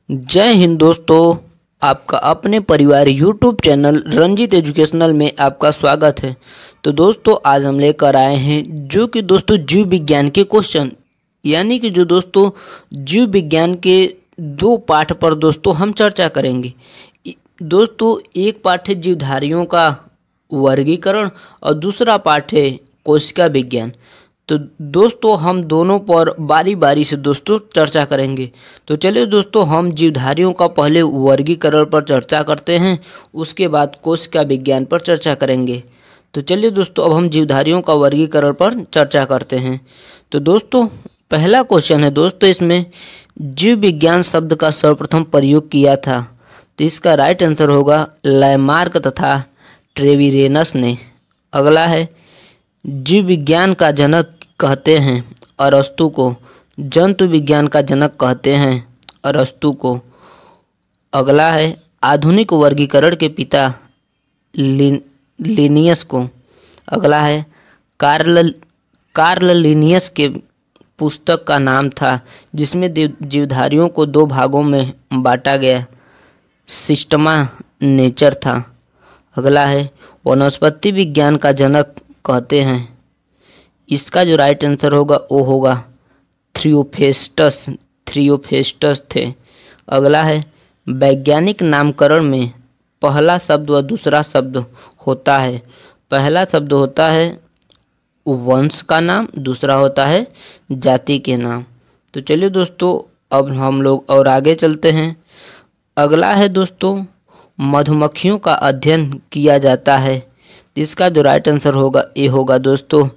जय हिंद दोस्तों। आपका अपने परिवार यूट्यूब चैनल रंजीत एजुकेशनल में आपका स्वागत है। तो दोस्तों आज हम लेकर आए हैं जो कि दोस्तों जीव विज्ञान के क्वेश्चन, यानी कि जो दोस्तों जीव विज्ञान के दो पाठ पर दोस्तों हम चर्चा करेंगे। दोस्तों एक पाठ है जीवधारियों का वर्गीकरण और दूसरा पाठ है कोशिका विज्ञान। तो दोस्तों हम दोनों पर बारी बारी से दोस्तों चर्चा करेंगे। तो चलिए दोस्तों हम जीवधारियों का पहले वर्गीकरण पर चर्चा करते हैं, उसके बाद कोशिका विज्ञान पर चर्चा करेंगे। तो चलिए दोस्तों अब हम जीवधारियों का वर्गीकरण पर चर्चा करते हैं। तो दोस्तों पहला क्वेश्चन है दोस्तों, इसमें जीव विज्ञान शब्द का सर्वप्रथम प्रयोग किया था। तो इसका राइट आंसर होगा लैमार्क तथा ट्रेविरेनस ने। अगला है जीव विज्ञान का जनक कहते हैं अरस्तु को, जंतु विज्ञान का जनक कहते हैं अरस्तु को। अगला है आधुनिक वर्गीकरण के पिता लिनियस को। अगला है कार्ल लिनियस के पुस्तक का नाम था जिसमें जीवधारियों को दो भागों में बांटा गया, सिस्टमा नेचर था। अगला है वनस्पति विज्ञान का जनक कहते हैं, इसका जो राइट आंसर होगा वो होगा थ्रियोफेस्टस थे। अगला है वैज्ञानिक नामकरण में पहला शब्द व दूसरा शब्द होता है। पहला शब्द होता है वंश का नाम, दूसरा होता है जाति के नाम। तो चलिए दोस्तों अब हम लोग और आगे चलते हैं। अगला है दोस्तों मधुमक्खियों का अध्ययन किया जाता है। इसका जो राइट आंसर होगा ये होगा दोस्तों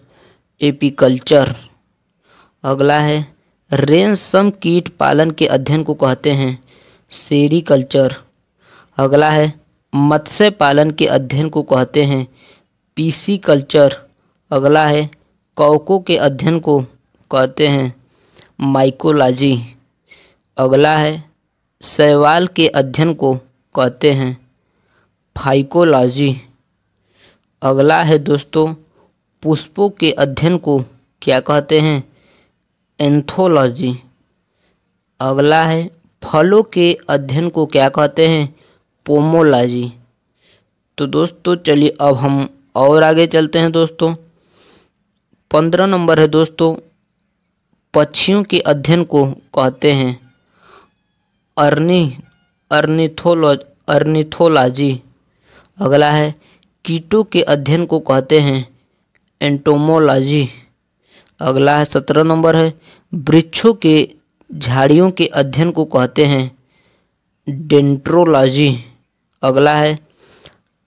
एपीकल्चर। अगला है रेशम कीट पालन के अध्ययन को कहते हैं सेरीकल्चर। अगला है मत्स्य पालन के अध्ययन को कहते हैं पीसीकल्चर। अगला है कौकों के अध्ययन को कहते हैं माइकोलॉजी। अगला है शैवाल के अध्ययन को कहते हैं फाइकोलॉजी। अगला है दोस्तों पुष्पों के अध्ययन को क्या कहते हैं एंथोलॉजी। अगला है फलों के अध्ययन को क्या कहते हैं पोमोलॉजी। तो दोस्तों चलिए अब हम और आगे चलते हैं। दोस्तों 15 नंबर है दोस्तों पक्षियों के अध्ययन को कहते हैं अर्निथोलॉजी। अगला है कीटों के अध्ययन को कहते हैं एंटोमोलॉजी। अगला है 17 नंबर है वृक्षों के झाड़ियों के अध्ययन को कहते हैं डेंड्रोलॉजी। अगला है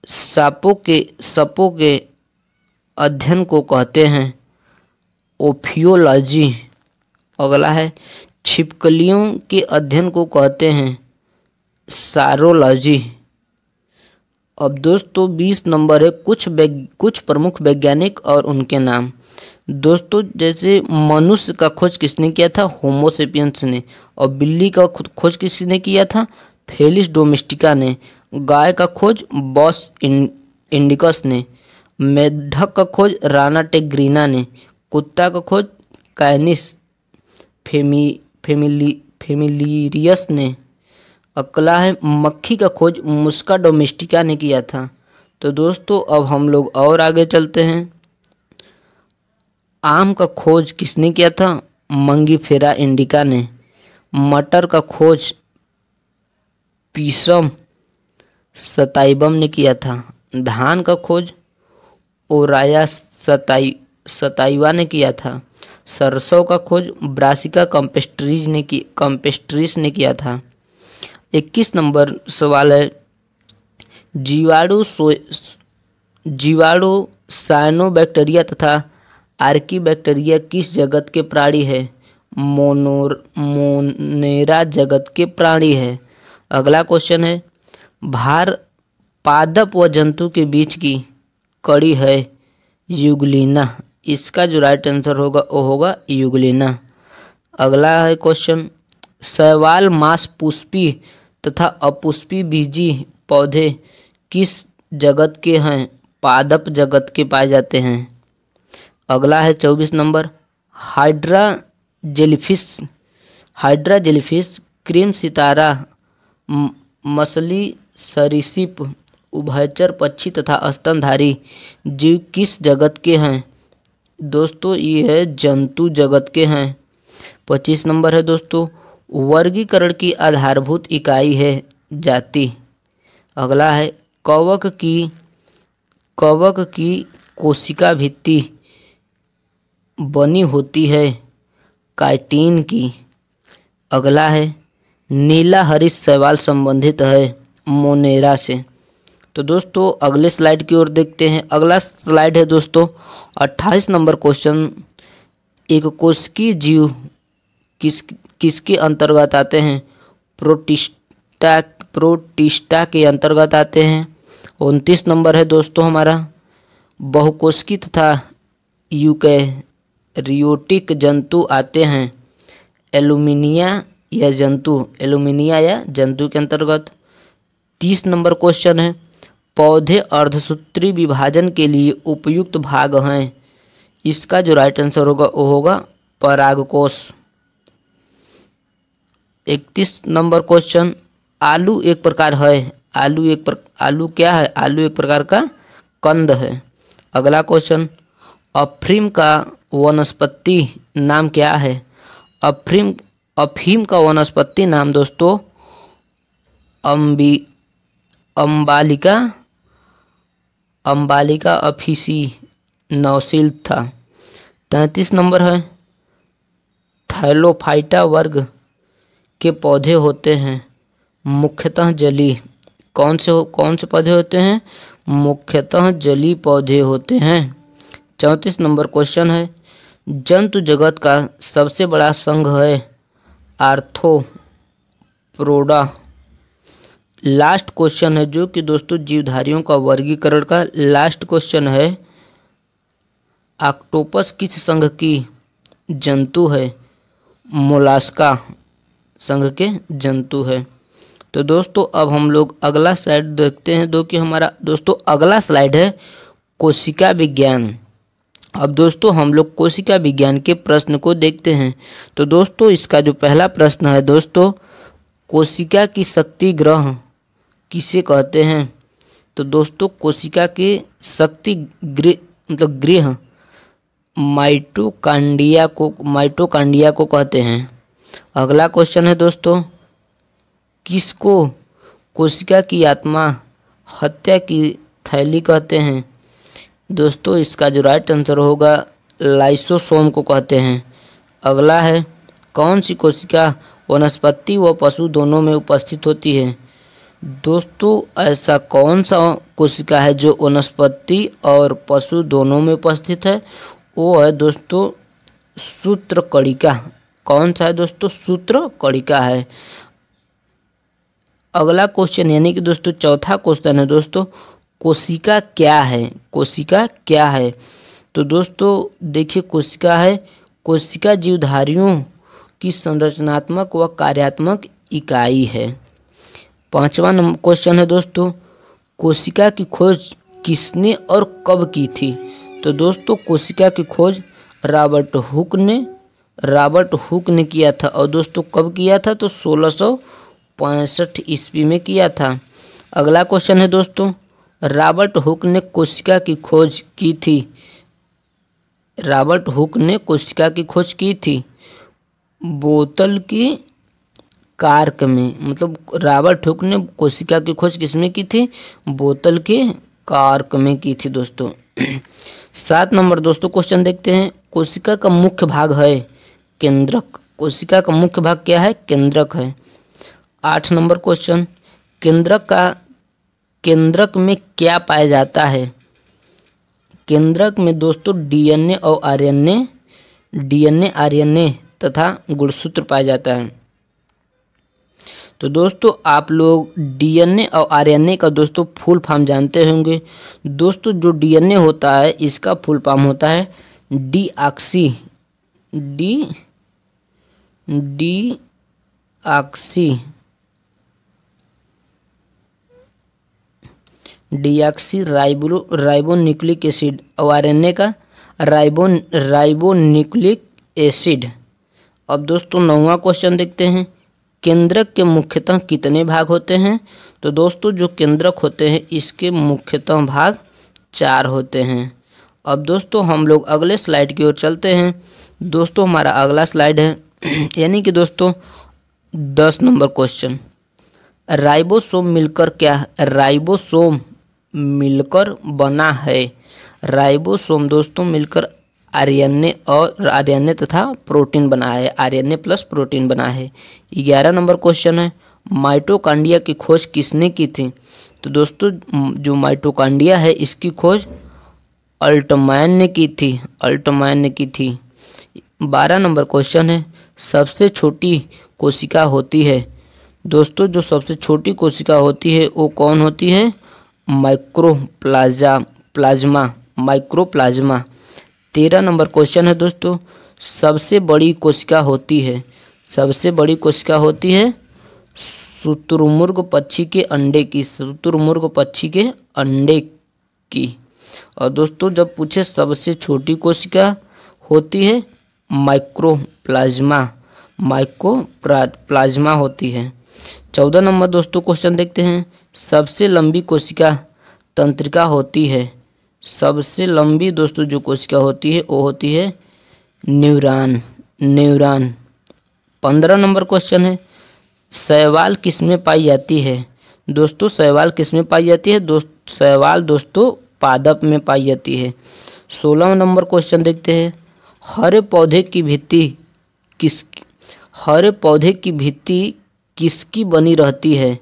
सांपों के अध्ययन को कहते हैं ओफियोलॉजी। अगला है छिपकलियों के अध्ययन को कहते हैं सारोलॉजी। अब दोस्तों 20 नंबर है कुछ प्रमुख वैज्ञानिक और उनके नाम। दोस्तों जैसे मनुष्य का खोज किसने किया था होमोसेपियंस ने, और बिल्ली का खोज किसने किया था फेलिस डोमेस्टिका ने। गाय का खोज बॉस इंडिकस ने। मेढक का खोज राना टेग्रीना ने। कुत्ता का खोज कैनिस फेमिलियरियस ने। अगला है मक्खी का खोज मुस्का डोमेस्टिका ने किया था। तो दोस्तों अब हम लोग और आगे चलते हैं। आम का खोज किसने किया था मंगीफेरा इंडिका ने। मटर का खोज पीसम सताइबम ने किया था। धान का खोज ओराया सताइवा ने किया था। सरसों का खोज ब्रासिका कम्पेस्ट्रिस ने किया था। 21 नंबर सवाल है जीवाणु साइनोबैक्टीरिया तथा आर्कीबैक्टीरिया किस जगत के प्राणी है मोनेरा जगत के प्राणी है। अगला क्वेश्चन है भार पादप व जंतु के बीच की कड़ी है युगलिना। इसका जो राइट आंसर होगा वो होगा युगलिना। अगला है क्वेश्चन शैवाल मांस पुष्पी तथा अपुष्पी बीजी पौधे किस जगत के हैं पादप जगत के पाए जाते हैं। अगला है 24 नंबर हाइड्रा जेलीफिश क्रीम सितारा मछली, सरीसृप, उभयचर पक्षी तथा स्तनधारी जीव किस जगत के हैं? दोस्तों ये है जंतु जगत के हैं। 25 नंबर है दोस्तों, वर्गीकरण की आधारभूत इकाई है जाति। अगला है कवक की कोशिका भित्ति बनी होती है काइटिन की। अगला है नीला हरित शैवाल संबंधित है मोनेरा से। तो दोस्तों अगले स्लाइड की ओर देखते हैं। अगला स्लाइड है दोस्तों 28 नंबर क्वेश्चन। एक कोशिकीय जीव किसके अंतर्गत आते हैं? प्रोटिस्टा के अंतर्गत आते हैं। 29 नंबर है दोस्तों हमारा, बहुकोशिकीय तथा यूकैरियोटिक जंतु आते हैं एलुमिनिया या जंतु के अंतर्गत। 30 नंबर क्वेश्चन है, पौधे अर्धसूत्री विभाजन के लिए उपयुक्त भाग हैं। इसका जो राइट आंसर होगा वो होगा परागकोश। 31 नंबर क्वेश्चन, आलू एक प्रकार है। आलू क्या है? आलू एक प्रकार का कंद है। अगला क्वेश्चन, अफीम का वनस्पति नाम क्या है? अफीम का वनस्पति नाम दोस्तों अम्बालिका अफिसी नौशील था। 33 नंबर है, थैलोफाइटा वर्ग के पौधे होते हैं मुख्यतः जलीय। कौन से पौधे होते हैं? मुख्यतः जलीय पौधे होते हैं। 34 नंबर क्वेश्चन है, जंतु जगत का सबसे बड़ा संघ है आर्थ्रोपोडा। लास्ट क्वेश्चन है जो कि दोस्तों जीवधारियों का वर्गीकरण का लास्ट क्वेश्चन है, ऑक्टोपस किस संघ की जंतु है? मोलास्का संघ के जंतु है। तो दोस्तों अब हम लोग अगला स्लाइड देखते हैं जो कि हमारा दोस्तों अगला स्लाइड है कोशिका विज्ञान। अब दोस्तों हम लोग कोशिका विज्ञान के प्रश्न को देखते हैं। तो दोस्तों इसका जो पहला प्रश्न है दोस्तों, कोशिका की शक्ति ग्रह किसे कहते हैं? तो दोस्तों कोशिका के शक्ति गृह माइटोकांड्रिया को कहते हैं। अगला क्वेश्चन है दोस्तों, किसको कोशिका की आत्मा हत्या की थैली कहते हैं? दोस्तों इसका जो राइट आंसर होगा लाइसोसोम को कहते हैं। अगला है, कौन सी कोशिका वनस्पति व पशु दोनों में उपस्थित होती है? दोस्तों ऐसा कौन सा कोशिका है जो वनस्पति और पशु दोनों में उपस्थित है? वो है दोस्तों सूत्रकणिका। कौन सा है दोस्तों? सूत्रकणिका है। अगला क्वेश्चन यानी कि दोस्तों चौथा क्वेश्चन है दोस्तों, कोशिका क्या है? कोशिका क्या है? तो दोस्तों देखिए कोशिका जीवधारियों की संरचनात्मक व कार्यात्मक इकाई है। 5वां क्वेश्चन है दोस्तों, कोशिका की खोज किसने और कब की थी? तो दोस्तों कोशिका की खोज रॉबर्ट हुक ने किया था। और दोस्तों कब किया था? तो 1665 ईस्वी में किया था। अगला क्वेश्चन है दोस्तों, रॉबर्ट हुक ने कोशिका की खोज की थी बोतल की कार्क में। मतलब रॉबर्ट हुक ने कोशिका की खोज किसमें की थी? बोतल के कार्क में की थी दोस्तों। 7 नंबर दोस्तों क्वेश्चन देखते हैं, कोशिका का मुख्य भाग है केंद्रक। कोशिका का मुख्य भाग क्या है? केंद्रक है। 8 नंबर क्वेश्चन, केंद्रक में क्या पाया जाता है? केंद्रक में दोस्तों डीएनए और आरएनए तथा गुणसूत्र पाया जाता है। तो दोस्तों आप लोग डीएनए और आरएनए का दोस्तों फुल फॉर्म जानते होंगे। दोस्तों जो डीएनए होता है इसका फुल फॉर्म होता है डीऑक्सी राइबोन्यूक्लिक एसिड और आरएनए का राइबोन्यूक्लिक एसिड। अब दोस्तों 9वां क्वेश्चन देखते हैं, केंद्रक के मुख्यतः कितने भाग होते हैं? तो दोस्तों जो केंद्रक होते हैं इसके मुख्यतः भाग 4 होते हैं। अब दोस्तों हम लोग अगले स्लाइड की ओर चलते हैं। दोस्तों हमारा अगला स्लाइड है यानी कि दोस्तों 10 नंबर क्वेश्चन। राइबोसोम मिलकर क्या? राइबोसोम मिलकर बना है। राइबोसोम दोस्तों मिलकर आरएनए तथा प्रोटीन बना है। आरएनए प्लस प्रोटीन बना है। 11 नंबर क्वेश्चन है, माइटोकांड्रिया की खोज किसने की थी? तो दोस्तों जो माइटोकांड्रिया है इसकी खोज अल्टमैन ने की थी। अल्टमैन ने की थी। 12 नंबर क्वेश्चन है, सबसे छोटी कोशिका होती है। दोस्तों जो सबसे छोटी कोशिका होती है वो कौन होती है? माइक्रोप्लाज्मा। 13 नंबर क्वेश्चन है दोस्तों, सबसे बड़ी कोशिका होती है। सबसे बड़ी कोशिका होती है शुतुरमुर्ग पक्षी के अंडे की। शुतुरमुर्ग पक्षी के अंडे की। और दोस्तों जब पूछे सबसे छोटी कोशिका होती है माइक्रोप्लाज्मा होती है। 14 नंबर दोस्तों क्वेश्चन देखते हैं, सबसे लंबी कोशिका तंत्रिका होती है। सबसे लंबी दोस्तों जो कोशिका होती है वो होती है न्यूरॉन। 15 नंबर क्वेश्चन है, शैवाल किसमें पाई जाती है? दोस्तों शैवाल किसमें पाई जाती है? शैवाल दोस्तों पादप में पाई जाती है। 16 नंबर क्वेश्चन देखते हैं, हरे पौधे की भित्ति किसकी बनी रहती है?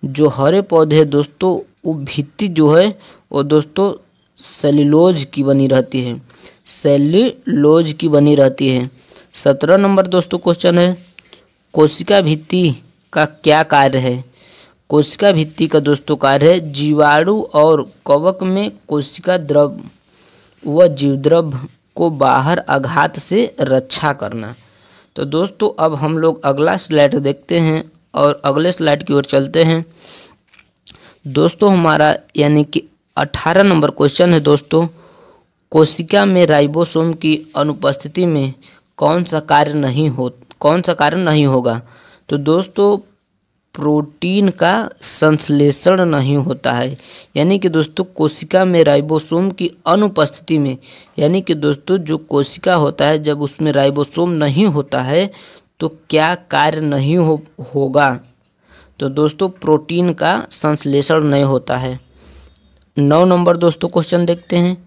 जो हरे पौधे दोस्तों वो भित्ति जो है वो दोस्तों सेल्यूलोज की बनी रहती है। सेल्यूलोज की बनी रहती है। 17 नंबर दोस्तों क्वेश्चन है, कोशिका भित्ति का क्या कार्य है? कोशिका भित्ति का दोस्तों कार्य है जीवाणु और कवक में कोशिका द्रव व जीवद्रव को बाहर आघात से रक्षा करना। तो दोस्तों अब हम लोग अगला स्लाइड देखते हैं और अगले स्लाइड की ओर चलते हैं। दोस्तों हमारा यानी कि 18 नंबर क्वेश्चन है दोस्तों, कोशिका में राइबोसोम की अनुपस्थिति में कौन सा कार्य नहीं होगा? तो दोस्तों प्रोटीन का संश्लेषण नहीं होता है। यानी कि दोस्तों कोशिका में राइबोसोम की अनुपस्थिति में यानी कि दोस्तों जो कोशिका होता है जब उसमें राइबोसोम नहीं होता है तो क्या कार्य नहीं होगा? तो दोस्तों प्रोटीन का संश्लेषण नहीं होता है। 9 नंबर दोस्तों क्वेश्चन देखते हैं,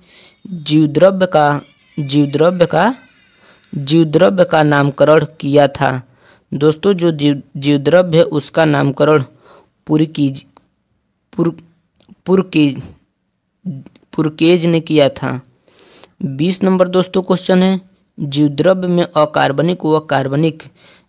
जीवद्रव्य का नामकरण किया था। दोस्तों जो जीवद्रव्य है उसका नामकरण पुरकेज ने किया था। 20 नंबर दोस्तों क्वेश्चन है, जीवद्रव्य में अकार्बनिक व कार्बनिक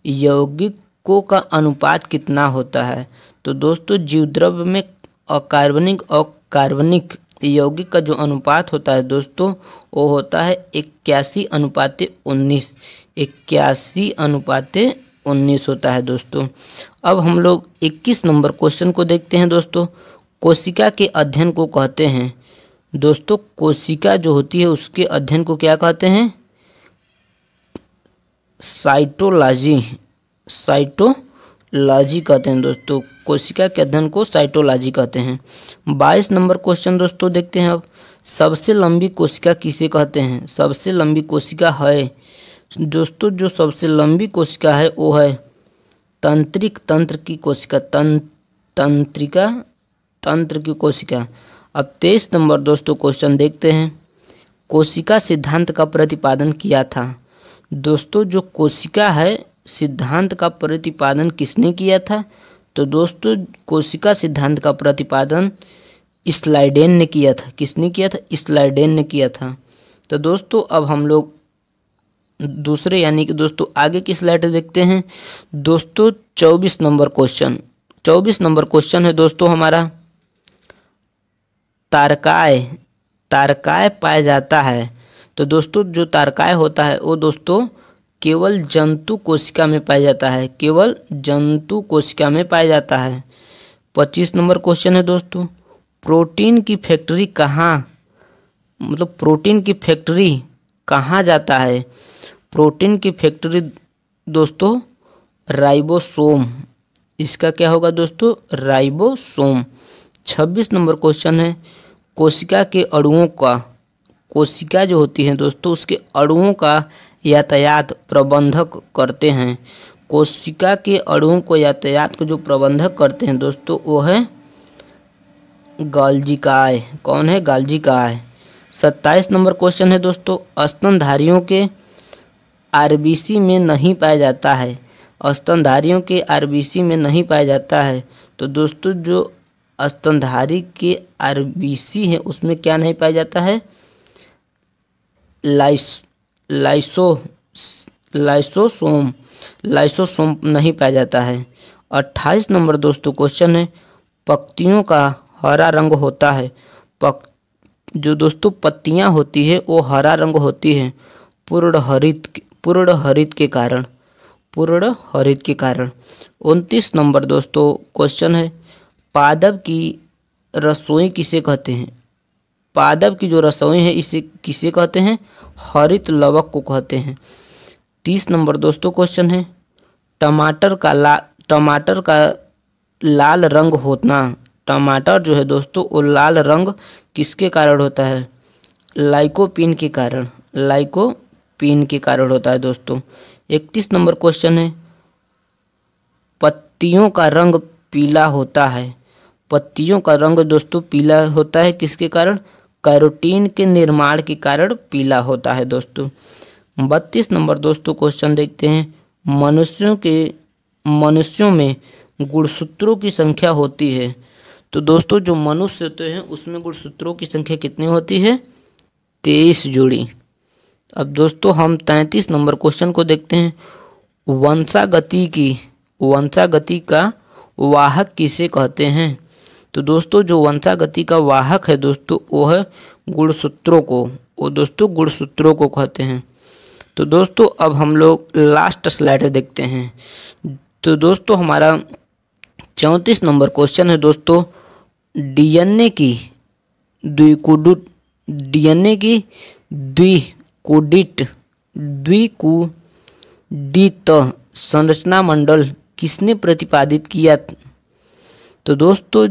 यौगिकों का अनुपात कितना होता है? तो दोस्तों जीवद्रव्य में अकार्बनिक और कार्बनिक यौगिक का जो अनुपात होता है दोस्तों वो होता है 81:19। 81:19 होता है दोस्तों। अब हम लोग 21 नंबर क्वेश्चन को देखते हैं दोस्तों, कोशिका के अध्ययन को कहते हैं। दोस्तों कोशिका जो होती है उसके अध्ययन को क्या कहते हैं? साइटोलॉजी कहते हैं दोस्तों। कोशिका के अध्ययन को साइटोलॉजी कहते हैं। 22 नंबर क्वेश्चन दोस्तों देखते हैं अब, सबसे लंबी कोशिका किसे कहते हैं? सबसे लंबी कोशिका है दोस्तों जो सबसे लंबी कोशिका है वो है तंत्र की कोशिका। तंत्र की कोशिका। अब 23 नंबर दोस्तों क्वेश्चन देखते हैं, कोशिका सिद्धांत का प्रतिपादन किया था। दोस्तों जो कोशिका है सिद्धांत का प्रतिपादन किसने किया था? तो दोस्तों कोशिका सिद्धांत का प्रतिपादन स्लाइडेन ने किया था। किसने किया था? स्लाइडेन ने किया था। तो दोस्तों अब हम लोग दूसरे यानी कि दोस्तों आगे की स्लाइड देखते हैं। दोस्तों 24 नंबर क्वेश्चन है दोस्तों हमारा, तारकाय पाया जाता है। तो दोस्तों जो तारकाय होता है वो दोस्तों केवल जंतु कोशिका में पाया जाता है। केवल जंतु कोशिका में पाया जाता है। 25 नंबर क्वेश्चन है दोस्तों, प्रोटीन की फैक्ट्री कहाँ जाता है? प्रोटीन की फैक्ट्री दोस्तों राइबोसोम। इसका क्या होगा दोस्तों? राइबोसोम। 26 नंबर क्वेश्चन है, कोशिका के अणुओं का, कोशिका जो होती है दोस्तों उसके अणुओं का यातायात प्रबंधक करते हैं। कोशिका के अणुओं को यातायात को जो प्रबंधक करते हैं दोस्तों वो है गाल्जिकाय। कौन है? गाल्जिकाय। 27 नंबर क्वेश्चन है दोस्तों, स्तनधारियों के आरबीसी में नहीं पाया जाता है। स्तनधारियों के आरबीसी में नहीं पाया जाता है। तो दोस्तों जो स्तनधारी के आरबीसी है उसमें क्या नहीं पाया जाता है? लाइसोसोम नहीं पाया जाता है। 28 नंबर दोस्तों क्वेश्चन है, पत्तियों का हरा रंग होता है। जो दोस्तों पत्तियां होती है वो हरा रंग होती है पूर्ण हरित के कारण। 29 नंबर दोस्तों क्वेश्चन है, पादप की रसोई किसे कहते हैं? पादप की जो रसोई है इसे किसे कहते हैं? हरित लवक को कहते हैं। 30 नंबर दोस्तों क्वेश्चन है, टमाटर का लाल रंग होना। टमाटर जो है दोस्तों वो लाल रंग किसके कारण होता है? लाइकोपीन के कारण होता है दोस्तों। 31 नंबर क्वेश्चन है, पत्तियों का रंग पीला होता है। पत्तियों का रंग दोस्तों पीला होता है किसके कारण? कैरोटीन के निर्माण के कारण पीला होता है दोस्तों। 32 नंबर दोस्तों क्वेश्चन देखते हैं, मनुष्यों में गुणसूत्रों की संख्या होती है। तो दोस्तों जो मनुष्य होते हैं उसमें गुणसूत्रों की संख्या कितनी होती है? 23 जोड़ी। अब दोस्तों हम 33 नंबर क्वेश्चन को देखते हैं, वंशागति का वाहक किसे कहते हैं? तो दोस्तों जो वंशागति का वाहक है दोस्तों वो है गुणसूत्रों को कहते हैं। तो दोस्तों अब हम लोग लास्ट स्लाइड देखते हैं। तो दोस्तों हमारा 34 नंबर क्वेश्चन है दोस्तों, डीएनए की द्विकुडित संरचना मंडल किसने प्रतिपादित किया? तो दोस्तों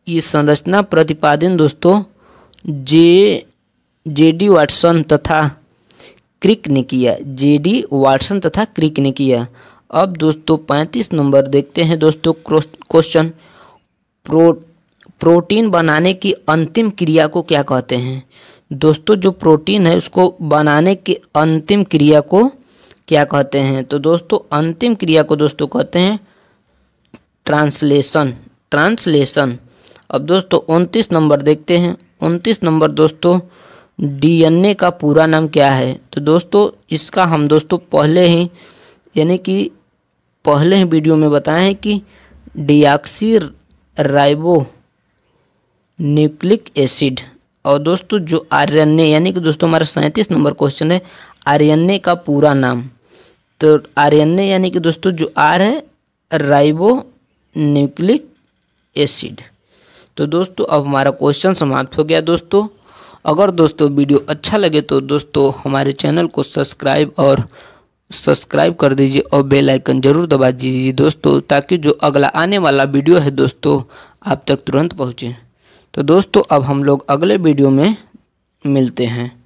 ये संरचना प्रतिपादन दोस्तों जेडी वाटसन तथा क्रिक ने किया। अब दोस्तों 35 नंबर देखते हैं दोस्तों क्वेश्चन, प्रोटीन बनाने की अंतिम क्रिया को क्या कहते हैं? दोस्तों जो प्रोटीन है उसको बनाने की अंतिम क्रिया को क्या कहते हैं? तो दोस्तों अंतिम क्रिया को दोस्तों कहते हैं ट्रांसलेशन। अब दोस्तों 29 नंबर देखते हैं। 29 नंबर दोस्तों, डीएनए का पूरा नाम क्या है? तो दोस्तों इसका हम दोस्तों पहले ही वीडियो में बताए हैं कि डीऑक्सी राइबो न्यूक्लिक एसिड। और दोस्तों जो आरएनए यानी कि दोस्तों हमारा 37 नंबर क्वेश्चन है, आरएनए का पूरा नाम। तो आरएनए यानी कि दोस्तों जो आर है राइबो न्यूक्लिक एसिड। तो दोस्तों अब हमारा क्वेश्चन समाप्त हो गया दोस्तों। अगर दोस्तों वीडियो अच्छा लगे तो दोस्तों हमारे चैनल को सब्सक्राइब कर दीजिए और बेल आइकन जरूर दबा दीजिए दोस्तों, ताकि जो अगला आने वाला वीडियो है दोस्तों आप तक तुरंत पहुँचे। तो दोस्तों अब हम लोग अगले वीडियो में मिलते हैं।